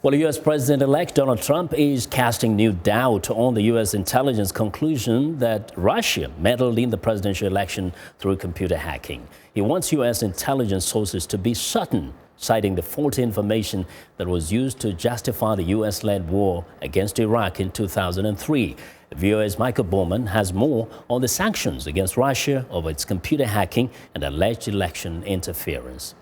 Well, U.S. President-elect Donald Trump is casting new doubt on the U.S. intelligence conclusion that Russia meddled in the presidential election through computer hacking. He wants U.S. intelligence sources to be certain, citing the faulty information that was used to justify the U.S.-led war against Iraq in 2003. VOA's Michael Bowman has more on the sanctions against Russia over its computer hacking and alleged election interference.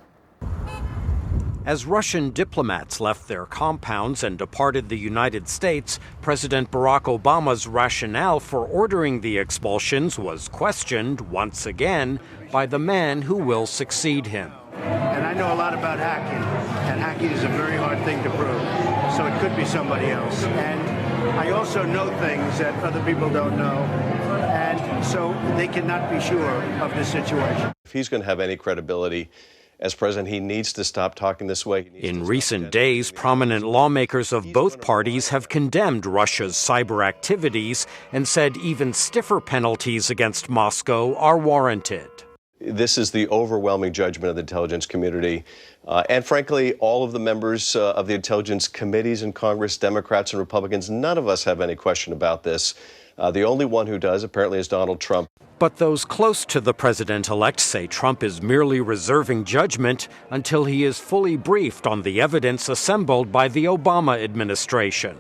As Russian diplomats left their compounds and departed the United States, President Barack Obama's rationale for ordering the expulsions was questioned once again by the man who will succeed him. And I know a lot about hacking, and hacking is a very hard thing to prove, so it could be somebody else. And I also know things that other people don't know, and so they cannot be sure of the situation. If he's going to have any credibility as president, he needs to stop talking this way. In recent days, prominent lawmakers of both parties have condemned Russia's cyber activities and said even stiffer penalties against Moscow are warranted. This is the overwhelming judgment of the intelligence community. And frankly, all of the members of the intelligence committees in Congress, Democrats and Republicans, none of us have any question about this. The only one who does, apparently, is Donald Trump. But those close to the president-elect say Trump is merely reserving judgment until he is fully briefed on the evidence assembled by the Obama administration.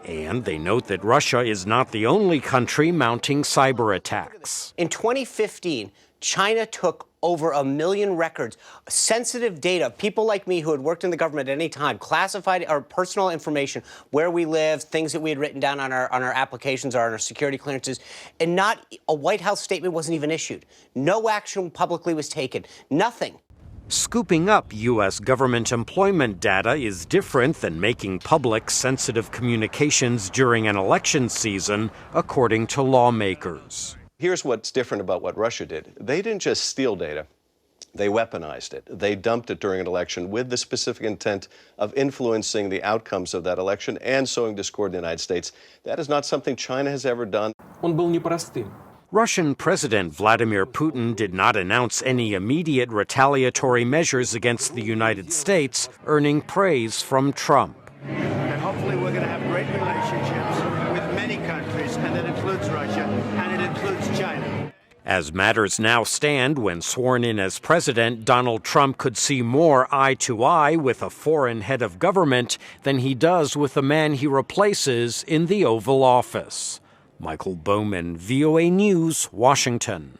And they note that Russia is not the only country mounting cyber attacks. In 2015, China took over 1 million records, sensitive data, people like me who had worked in the government at any time, classified our personal information, where we live, things that we had written down on our applications or on our security clearances, and not a White House statement wasn't even issued. No action publicly was taken. Nothing. Scooping up U.S. government employment data is different than making public sensitive communications during an election season, according to lawmakers. Here's what's different about what Russia did. They didn't just steal data. They weaponized it. They dumped it during an election with the specific intent of influencing the outcomes of that election and sowing discord in the United States. That is not something China has ever done. Russian President Vladimir Putin did not announce any immediate retaliatory measures against the United States, earning praise from Trump. And hopefully we're going to have great relationships with many countries, and that includes Russia, and it includes China. As matters now stand, when sworn in as president, Donald Trump could see more eye to eye with a foreign head of government than he does with the man he replaces in the Oval Office. Michael Bowman, VOA News, Washington.